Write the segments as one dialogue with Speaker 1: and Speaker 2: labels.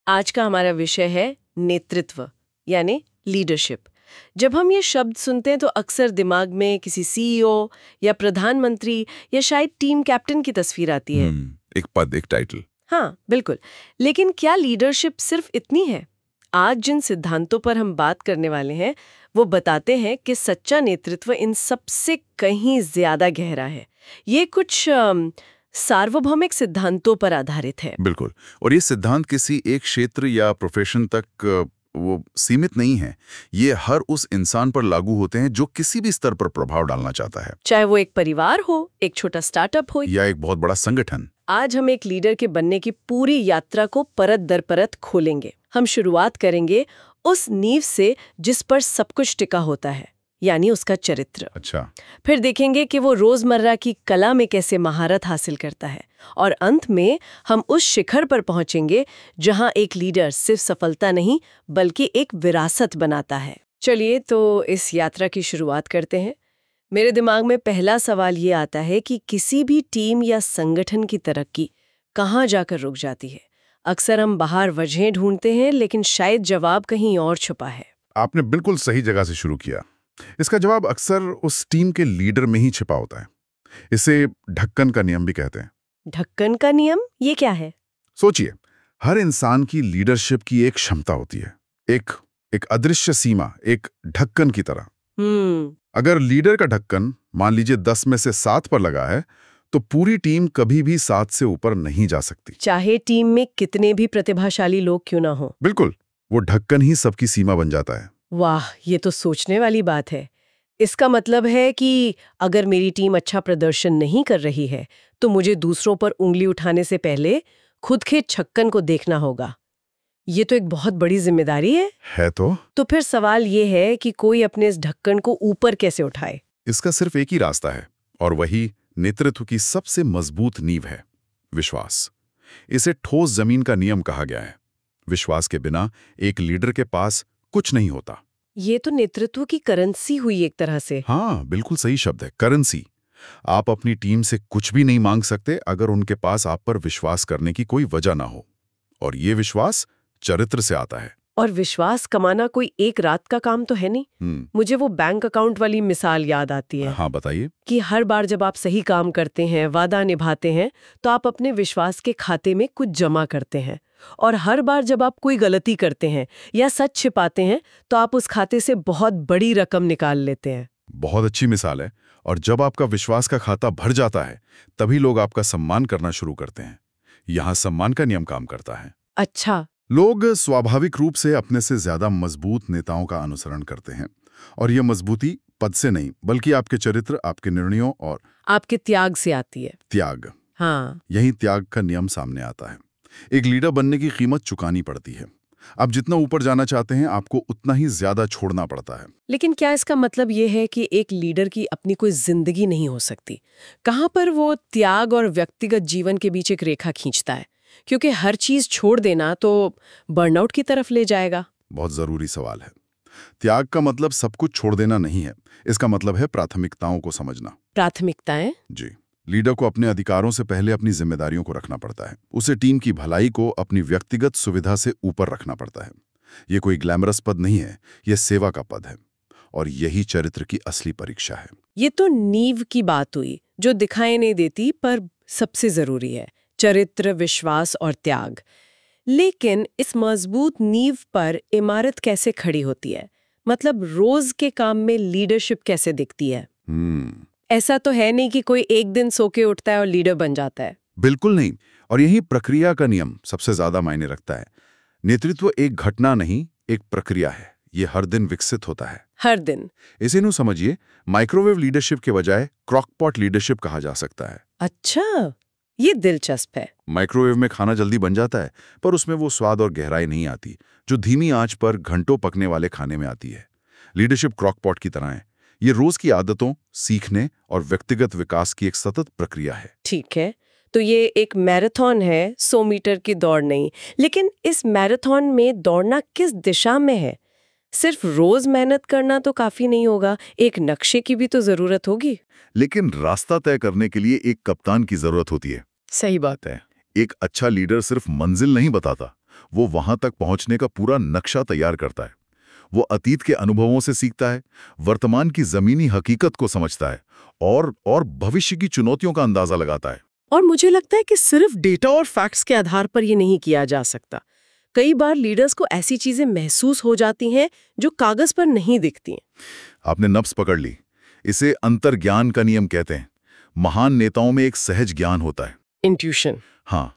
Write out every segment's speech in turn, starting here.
Speaker 1: आज का हमारा विषय है नेतृत्व यानी लीडरशिप। जब हम ये शब्द सुनते हैं तो अक्सर दिमाग में किसी सीईओ या प्रधानमंत्री या शायद टीम कैप्टन की तस्वीर आती है।
Speaker 2: एक पद, एक टाइटल।
Speaker 1: हाँ, बिल्कुल। लेकिन क्या लीडरशिप सिर्फ इतनी है? आज जिन सिद्धांतों पर हम बात करने वाले हैं वो बताते हैं कि सच्चा नेतृत्व इन सबसे कहीं ज्यादा गहरा है। ये कुछ सार्वभौमिक सिद्धांतों पर आधारित है।
Speaker 2: बिल्कुल। और ये सिद्धांत किसी एक क्षेत्र या प्रोफेशन तक वो सीमित नहीं है। ये हर उस इंसान पर लागू होते हैं जो किसी भी स्तर पर प्रभाव डालना चाहता है,
Speaker 1: चाहे वो एक परिवार हो, एक छोटा स्टार्टअप हो
Speaker 2: या एक बहुत बड़ा संगठन।
Speaker 1: आज हम एक लीडर के बनने की पूरी यात्रा को परत दर परत खोलेंगे। हम शुरुआत करेंगे उस नींव से जिस पर सब कुछ टिका होता है, यानी उसका चरित्र।
Speaker 2: अच्छा।
Speaker 1: फिर देखेंगे कि वो रोजमर्रा की कला में कैसे महारत हासिल करता है, और अंत में हम उस शिखर पर पहुंचेंगे जहां एक लीडर सिर्फ सफलता नहीं बल्कि एक विरासत बनाता है। चलिए तो इस यात्रा की शुरुआत करते हैं। मेरे दिमाग में पहला सवाल ये आता है कि किसी भी टीम या संगठन की तरक्की कहाँ जाकर रुक जाती है? अक्सर हम बाहर वजहें ढूंढते हैं, लेकिन शायद जवाब कहीं और छुपा है।
Speaker 2: आपने बिल्कुल सही जगह से शुरू किया। इसका जवाब अक्सर उस टीम के लीडर में ही छिपा होता है। इसे ढक्कन का नियम भी कहते हैं।
Speaker 1: ढक्कन का नियम, ये क्या है?
Speaker 2: सोचिए, हर इंसान की लीडरशिप की एक क्षमता होती है, एक अदृश्य सीमा, एक ढक्कन की तरह। अगर लीडर का ढक्कन मान लीजिए 10 में से 7 पर लगा है, तो पूरी टीम कभी भी 7 से ऊपर नहीं जा सकती,
Speaker 1: चाहे टीम में कितने भी प्रतिभाशाली लोग क्यों ना हो।
Speaker 2: बिल्कुल, वो ढक्कन ही सबकी सीमा बन जाता है।
Speaker 1: वाह, ये तो सोचने वाली बात है। इसका मतलब है कि अगर मेरी टीम अच्छा प्रदर्शन नहीं कर रही है तो मुझे दूसरों पर उंगली उठाने से पहले खुद के छक्कन को देखना होगा। ये तो एक बहुत बड़ी जिम्मेदारी है।
Speaker 2: तो
Speaker 1: फिर सवाल ये है कि कोई अपने इस ढक्कन को ऊपर कैसे उठाए?
Speaker 2: इसका सिर्फ एक ही रास्ता है, और वही नेतृत्व की सबसे मजबूत नींव है, विश्वास। इसे ठोस जमीन का नियम कहा गया है। विश्वास के बिना एक लीडर के पास कुछ नहीं होता।
Speaker 1: ये तो नेतृत्व की करेंसी हुई एक तरह से।
Speaker 2: हाँ, बिल्कुल सही शब्द है, करेंसी। आप अपनी टीम से कुछ भी नहीं मांग सकते अगर उनके पास आप पर विश्वास करने की कोई वजह ना हो, और ये विश्वास चरित्र से आता है।
Speaker 1: और विश्वास कमाना कोई एक रात का काम तो है नहीं। मुझे वो बैंक अकाउंट वाली मिसाल याद आती है।
Speaker 2: हाँ, बताइए।
Speaker 1: कि हर बार जब आप सही काम करते हैं, वादा निभाते हैं, तो आप अपने विश्वास के खाते में कुछ जमा करते हैं, और हर बार जब आप कोई गलती करते हैं या सच छिपाते हैं तो आप उस खाते से बहुत बड़ी रकम निकाल लेते हैं।
Speaker 2: बहुत अच्छी मिसाल है। और जब आपका विश्वास का खाता भर जाता है, तभी लोग आपका सम्मान करना शुरू करते हैं। यहाँ सम्मान का नियम काम करता है।
Speaker 1: अच्छा।
Speaker 2: लोग स्वाभाविक रूप से अपने से ज्यादा मजबूत नेताओं का अनुसरण करते हैं, और यह मजबूती पद से नहीं बल्कि आपके चरित्र, आपके निर्णयों और
Speaker 1: आपके त्याग से आती है।
Speaker 2: त्याग।
Speaker 1: हाँ,
Speaker 2: यही त्याग का नियम सामने आता है। एक लीडर बनने की कीमत चुकानी पड़ती है। आप जितना ऊपर जाना चाहते हैं, आपको उतना ही ज्यादा छोड़ना पड़ता है।
Speaker 1: लेकिन क्या इसका मतलब ये है कि एक लीडर की अपनी कोई जिंदगी नहीं हो सकती? कहाँ पर वो त्याग और व्यक्तिगत जीवन के बीच एक रेखा खींचता है? क्योंकि हर चीज छोड़ देना तो बर्नआउट की तरफ ले जाएगा।
Speaker 2: बहुत जरूरी सवाल है। त्याग का मतलब सब कुछ छोड़ देना नहीं है। इसका मतलब है प्राथमिकताओं को समझना।
Speaker 1: प्राथमिकताएं?
Speaker 2: जी। लीडर को अपने अधिकारों से पहले अपनी जिम्मेदारियों को रखना पड़ता है। उसे टीम की भलाई को अपनी व्यक्तिगत सुविधा से ऊपर रखना पड़ता है। ये कोई ग्लैमरस पद नहीं है, यह सेवा का पद है, और यही चरित्र की असली परीक्षा है।
Speaker 1: ये तो नींव की बात हुई जो दिखाई नहीं देती पर सबसे जरूरी है, चरित्र, विश्वास और त्याग। लेकिन इस मजबूत नींव पर इमारत कैसे खड़ी होती है? मतलब रोज के काम में लीडरशिप कैसे दिखती है? ऐसा तो है नहीं कि कोई एक दिन सो के उठता है और लीडर बन जाता है।
Speaker 2: बिल्कुल नहीं। और यही प्रक्रिया का नियम सबसे ज्यादा मायने रखता है। नेतृत्व एक घटना नहीं, एक प्रक्रिया है। ये हर दिन विकसित होता है।
Speaker 1: हर दिन?
Speaker 2: इसे नु समझिए, माइक्रोवेव लीडरशिप के बजाय क्रॉकपॉट लीडरशिप कहा जा सकता है।
Speaker 1: अच्छा, ये दिलचस्प है।
Speaker 2: माइक्रोवेव में खाना जल्दी बन जाता है, पर उसमें वो स्वाद और गहराई नहीं आती जो धीमी आंच पर घंटों पकने वाले खाने में आती है। लीडरशिप क्रॉकपॉट की तरह है। ये रोज की आदतों, सीखने और व्यक्तिगत विकास की एक सतत प्रक्रिया है।
Speaker 1: ठीक है, तो ये एक मैराथन है, 100 मीटर की दौड़ नहीं। लेकिन इस मैराथन में दौड़ना किस दिशा में है? सिर्फ रोज मेहनत करना तो काफी नहीं होगा, एक नक्शे की भी तो जरूरत होगी।
Speaker 2: लेकिन रास्ता तय करने के लिए एक कप्तान की जरूरत होती है।
Speaker 1: सही बात है।
Speaker 2: एक अच्छा लीडर सिर्फ मंजिल नहीं बताता, वो वहां तक पहुंचने का पूरा नक्शा तैयार करता है। वो अतीत के अनुभवों से सीखता है, वर्तमान की जमीनी हकीकत को समझता है और भविष्य की चुनौतियों का अंदाजा लगाता है।
Speaker 1: और मुझे लगता है कि सिर्फ डेटा और फैक्ट्स के आधार पर ये नहीं किया जा सकता। कई बार लीडर्स को ऐसी चीजें महसूस हो जाती हैं जो कागज पर नहीं दिखती हैं।
Speaker 2: आपने नब्ज पकड़ ली। इसे अंतर्ज्ञान का नियम कहते हैं। महान नेताओं में एक सहज ज्ञान होता है।
Speaker 1: इंट्यूशन।
Speaker 2: हाँ,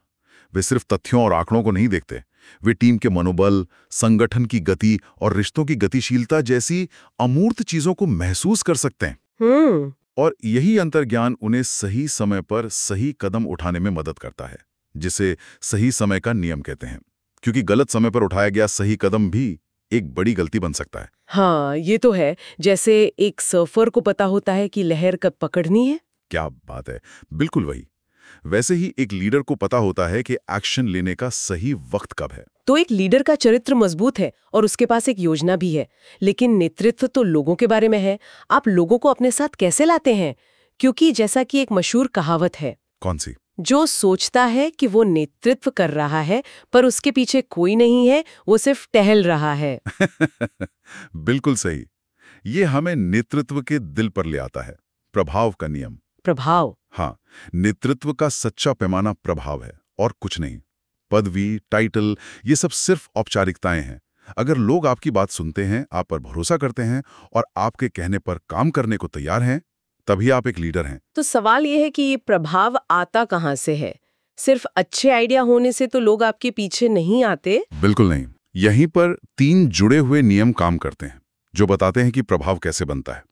Speaker 2: वे सिर्फ तथ्यों और आंकड़ों को नहीं देखते। वे टीम के मनोबल, संगठन की गति और रिश्तों की गतिशीलता जैसी अमूर्त चीजों को महसूस कर सकते हैं। और यही अंतर्ज्ञान उन्हें सही समय पर सही कदम उठाने में मदद करता है, जिसे सही समय का नियम कहते हैं। क्योंकि गलत समय पर उठाया गया सही कदम भी एक बड़ी गलती बन सकता है।
Speaker 1: हाँ, ये तो है। जैसे एक सर्फर को पता होता है कि लहर कब पकड़नी है।
Speaker 2: क्या बात है, बिल्कुल वही। वैसे ही एक लीडर को पता होता है कि एक्शन लेने का सही वक्त कब है।
Speaker 1: तो एक लीडर का चरित्र मजबूत है और उसके पास एक योजना भी है, लेकिन नेतृत्व तो लोगों के बारे में है। आप लोगों को अपने साथ कैसे लाते हैं? क्योंकि जैसा कि एक मशहूर कहावत है,
Speaker 2: कौन सी?
Speaker 1: जो सोचता है कि वो नेतृत्व कर रहा है पर उसके पीछे कोई नहीं है, वो सिर्फ टहल रहा है।
Speaker 2: बिल्कुल सही। ये हमें नेतृत्व के दिल पर ले आता है। प्रभाव का नियम।
Speaker 1: प्रभाव।
Speaker 2: हाँ, नेतृत्व का सच्चा पैमाना प्रभाव है और कुछ नहीं। पदवी, टाइटल, ये सब सिर्फ औपचारिकताएं हैं। अगर लोग आपकी बात सुनते हैं, आप पर भरोसा करते हैं और आपके कहने पर काम करने को तैयार हैं, तभी आप एक लीडर हैं।
Speaker 1: तो सवाल ये है कि ये प्रभाव आता कहाँ से है? सिर्फ अच्छे आइडिया होने से तो लोग आपके पीछे नहीं आते।
Speaker 2: बिल्कुल नहीं। यहीं पर 3 जुड़े हुए नियम काम करते हैं जो बताते हैं कि प्रभाव कैसे बनता है।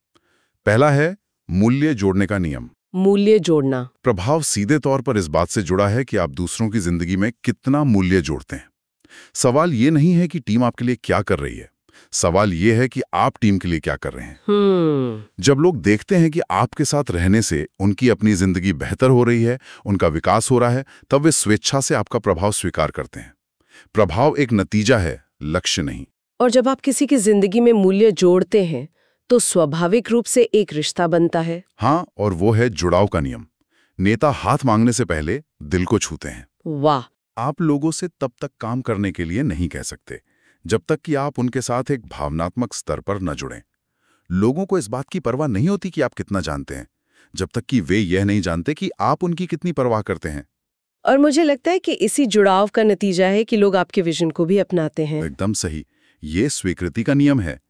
Speaker 2: पहला है मूल्य जोड़ने का नियम।
Speaker 1: मूल्य जोड़ना।
Speaker 2: प्रभाव सीधे तौर पर इस बात से जुड़ा है कि आप दूसरों की जिंदगी में कितना मूल्य जोड़ते हैं। सवाल ये नहीं है कि टीम आपके लिए क्या कर रही है, सवाल ये है कि आप टीम के लिए क्या कर रहे हैं। जब लोग देखते हैं कि आपके साथ रहने से उनकी अपनी जिंदगी बेहतर हो रही है, उनका विकास हो रहा है, तब वे स्वेच्छा से आपका प्रभाव स्वीकार करते हैं। प्रभाव एक नतीजा है, लक्ष्य नहीं।
Speaker 1: और जब आप किसी की जिंदगी में मूल्य जोड़ते हैं तो स्वाभाविक रूप से एक रिश्ता बनता है।
Speaker 2: हाँ, और वो है जुड़ाव का नियम। नेता हाथ मांगने से पहले दिल को छूते हैं।
Speaker 1: वाह।
Speaker 2: आप लोगों से तब तक काम करने के लिए नहीं कह सकते जब तक कि आप उनके साथ एक भावनात्मक स्तर पर न जुड़ें। लोगों को इस बात की परवाह नहीं होती कि आप कितना जानते हैं, जब तक कि वे यह नहीं जानते कि आप उनकी कितनी परवाह करते हैं।
Speaker 1: और मुझे लगता है कि इसी जुड़ाव का नतीजा है कि लोग आपके विजन को भी अपनाते हैं।
Speaker 2: एकदम सही। ये स्वीकृति का नियम है।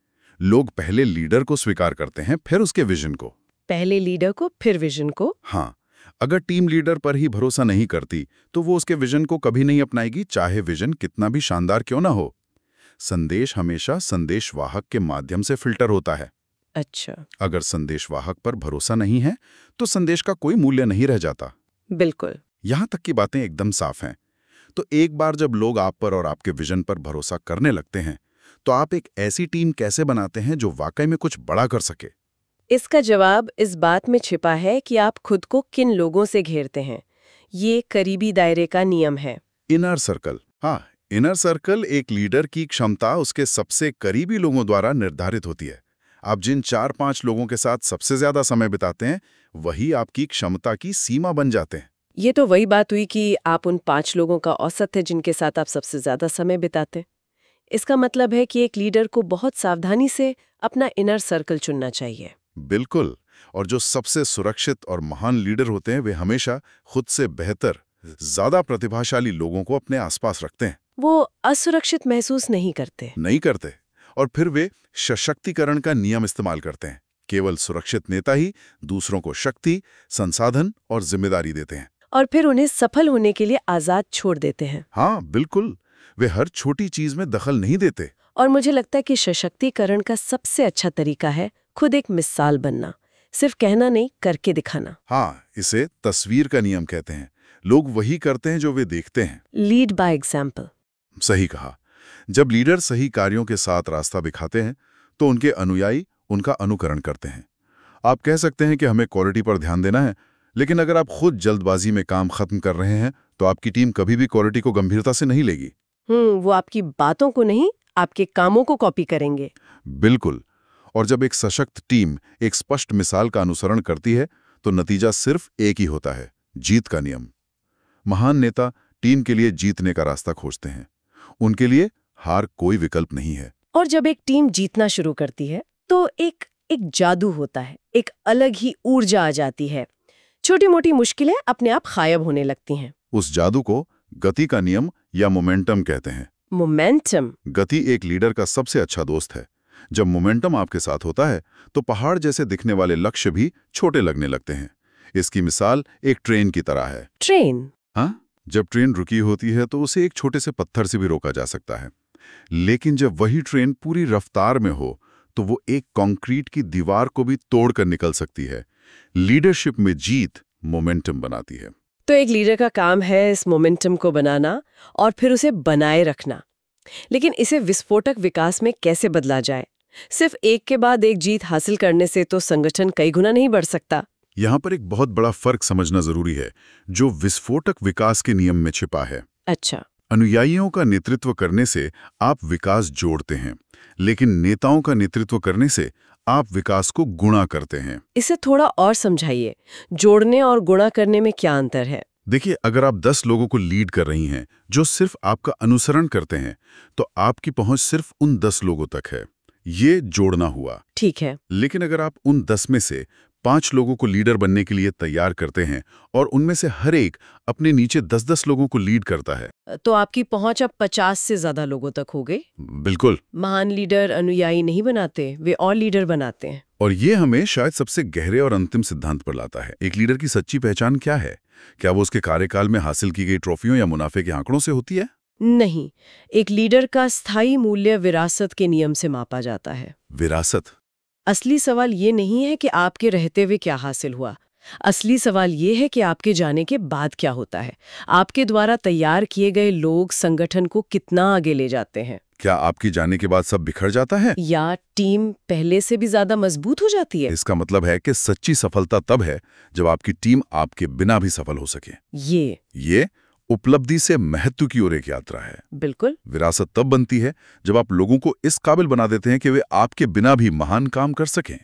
Speaker 2: लोग पहले लीडर को स्वीकार करते हैं, फिर उसके विजन को।
Speaker 1: पहले लीडर को, फिर विजन को।
Speaker 2: हाँ, अगर टीम लीडर पर ही भरोसा नहीं करती तो वो उसके विजन को कभी नहीं अपनाएगी, चाहे विजन कितना भी शानदार क्यों ना हो। संदेश हमेशा संदेशवाहक के माध्यम से फिल्टर होता है।
Speaker 1: अच्छा।
Speaker 2: अगर संदेशवाहक पर भरोसा नहीं है तो संदेश का कोई मूल्य नहीं रह जाता।
Speaker 1: बिल्कुल।
Speaker 2: यहां तक की बातें एकदम साफ हैं। तो एक बार जब लोग आप पर और आपके विजन पर भरोसा करने लगते हैं, तो आप एक ऐसी टीम कैसे बनाते हैं जो वाकई में कुछ बड़ा कर सके?
Speaker 1: इसका जवाब इस बात में छिपा है कि आप खुद को किन लोगों से घेरते हैं। ये करीबी दायरे का नियम है।
Speaker 2: Inner circle. हाँ, इनर सर्कल एक लीडर की क्षमता उसके सबसे करीबी लोगों द्वारा निर्धारित होती है। आप जिन 4-5 लोगों के साथ सबसे ज्यादा समय बिताते हैं, वही आपकी क्षमता की सीमा बन जाते हैं।
Speaker 1: ये तो वही बात हुई कि आप उन 5 लोगों का औसत है जिनके साथ आप सबसे ज्यादा समय बिताते। इसका मतलब है कि एक लीडर को बहुत सावधानी से अपना इनर सर्कल चुनना चाहिए।
Speaker 2: बिल्कुल। और जो सबसे सुरक्षित और महान लीडर होते हैं, वे हमेशा खुद से बेहतर, ज्यादा प्रतिभाशाली लोगों को अपने आसपास रखते हैं।
Speaker 1: वो असुरक्षित महसूस नहीं करते।
Speaker 2: और फिर वे सशक्तिकरण का नियम इस्तेमाल करते हैं। केवल सुरक्षित नेता ही दूसरों को शक्ति, संसाधन और जिम्मेदारी देते हैं।
Speaker 1: और फिर उन्हें सफल होने के लिए आजाद छोड़ देते हैं।
Speaker 2: हाँ, बिल्कुल। वे हर छोटी चीज में दखल नहीं देते।
Speaker 1: और मुझे लगता है कि सशक्तिकरण का सबसे अच्छा तरीका है खुद एक मिसाल बनना। सिर्फ कहना नहीं, करके दिखाना।
Speaker 2: हाँ, इसे तस्वीर का नियम कहते हैं। लोग वही करते हैं जो वे देखते हैं।
Speaker 1: Lead by example.
Speaker 2: सही कहा। जब लीडर सही कार्यों के साथ रास्ता दिखाते हैं तो उनके अनुयायी उनका अनुकरण करते हैं। आप कह सकते हैं कि हमें क्वालिटी पर ध्यान देना है, लेकिन अगर आप खुद जल्दबाजी में काम खत्म कर रहे हैं तो आपकी टीम कभी भी क्वालिटी को गंभीरता से नहीं लेगी।
Speaker 1: वो आपकी बातों को नहीं, आपके कामों को कॉपी करेंगे।
Speaker 2: बिल्कुल। और जब एक सशक्त टीम एक स्पष्ट मिसाल का अनुसरण करती है तो नतीजा सिर्फ एक ही होता है, जीत का नियम। महान नेता टीम के लिए जीतने का रास्ता खोजते हैं। उनके लिए हार कोई विकल्प नहीं है।
Speaker 1: और जब एक टीम जीतना शुरू करती है तो एक जादू होता है, एक अलग ही ऊर्जा आ जाती है। छोटी मोटी मुश्किलें अपने आप गायब होने लगती हैं।
Speaker 2: उस जादू को गति का नियम या मोमेंटम कहते हैं।
Speaker 1: मोमेंटम।
Speaker 2: गति एक लीडर का सबसे अच्छा दोस्त है। जब मोमेंटम आपके साथ होता है तो पहाड़ जैसे दिखने वाले लक्ष्य भी छोटे लगने लगते हैं। इसकी मिसाल एक ट्रेन की तरह है।
Speaker 1: ट्रेन?
Speaker 2: हाँ, जब ट्रेन रुकी होती है तो उसे एक छोटे से पत्थर से भी रोका जा सकता है, लेकिन जब वही ट्रेन पूरी रफ्तार में हो तो वो एक कंक्रीट की दीवार को भी तोड़कर निकल सकती है। लीडरशिप में जीत मोमेंटम बनाती है।
Speaker 1: तो एक लीडर का काम है इस मोमेंटम को बनाना और फिर उसे बनाए रखना। लेकिन इसे विस्फोटक विकास में कैसे बदला जाए? सिर्फ एक के बाद एक जीत हासिल करने से तो संगठन कई गुना नहीं बढ़ सकता।
Speaker 2: यहाँ पर एक बहुत बड़ा फर्क समझना जरूरी है, जो विस्फोटक विकास के नियम में छिपा है।
Speaker 1: अच्छा।
Speaker 2: अनुयायियों का नेतृत्व करने से आप विकास जोड़ते हैं, लेकिन नेताओं का नेतृत्व करने से आप विकास को गुणा करते हैं।
Speaker 1: इसे थोड़ा और समझाइए, जोड़ने और गुणा करने में क्या अंतर है?
Speaker 2: देखिए, अगर आप 10 लोगों को लीड कर रही हैं जो सिर्फ आपका अनुसरण करते हैं, तो आपकी पहुंच सिर्फ उन 10 लोगों तक है। ये जोड़ना हुआ।
Speaker 1: ठीक है।
Speaker 2: लेकिन अगर आप उन 10 में से 5 लोगों को लीडर बनने के लिए तैयार करते हैं और उनमें से हर एक अपने नीचे 10-10 लोगों को लीड करता है,
Speaker 1: तो आपकी पहुंच अब 50 से ज्यादा लोगों तक हो गई।
Speaker 2: बिल्कुल।
Speaker 1: महान लीडर अनुयायी नहीं बनाते, वे और लीडर बनाते हैं।
Speaker 2: और ये हमें शायद सबसे गहरे और अंतिम सिद्धांत पर लाता है। एक लीडर की सच्ची पहचान क्या है? क्या वो उसके कार्यकाल में हासिल की गई ट्रॉफियों या मुनाफे के आंकड़ों से होती है?
Speaker 1: नहीं, एक लीडर का स्थायी मूल्य विरासत के नियम से मापा जाता है।
Speaker 2: विरासत?
Speaker 1: असली सवाल ये नहीं है कि आपके रहते हुए क्या हासिल हुआ। असली सवाल ये है कि आपके जाने के बाद क्या होता है। आपके द्वारा तैयार किए गए लोग संगठन को कितना आगे ले जाते हैं।
Speaker 2: क्या आपकी जाने के बाद सब बिखर जाता है,
Speaker 1: या टीम पहले से भी ज्यादा मजबूत हो जाती है?
Speaker 2: इसका मतलब है कि सच्ची सफलता तब है जब आपकी टीम आपके बिना भी सफल हो सके। ये उपलब्धि से महत्व की ओर एक यात्रा है।
Speaker 1: बिल्कुल।
Speaker 2: विरासत तब बनती है जब आप लोगों को इस काबिल बना देते हैं कि वे आपके बिना भी महान काम कर सकें।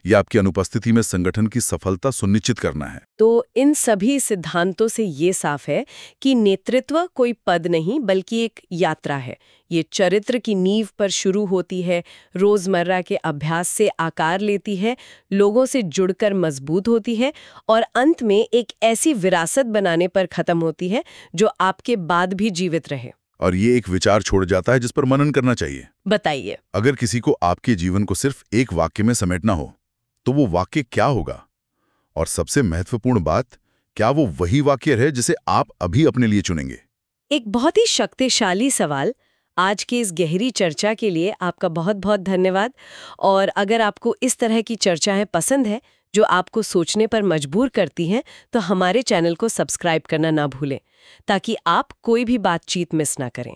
Speaker 2: यह आपकी अनुपस्थिति में संगठन की सफलता सुनिश्चित करना है।
Speaker 1: तो इन सभी सिद्धांतों से ये साफ है कि नेतृत्व कोई पद नहीं बल्कि एक यात्रा है। ये चरित्र की नींव पर शुरू होती है, रोजमर्रा के अभ्यास से आकार लेती है, लोगों से जुड़कर मजबूत होती है और अंत में एक ऐसी विरासत बनाने पर खत्म होती है जो आपके बाद भी जीवित रहे।
Speaker 2: और ये एक विचार छोड़ जाता है जिस पर मनन करना चाहिए।
Speaker 1: बताइए।
Speaker 2: अगर किसी को आपके जीवन को सिर्फ एक वाक्य में समेटना हो तो वो वाक्य क्या होगा? और सबसे महत्वपूर्ण बात, क्या वो वही वाक्य है जिसे आप अभी अपने लिए चुनेंगे?
Speaker 1: एक बहुत ही शक्तिशाली सवाल। आज की इस गहरी चर्चा के लिए आपका बहुत बहुत धन्यवाद। और अगर आपको इस तरह की चर्चाएं पसंद है जो आपको सोचने पर मजबूर करती हैं, तो हमारे चैनल को सब्सक्राइब करना ना भूलें ताकि आप कोई भी बातचीत मिस ना करें।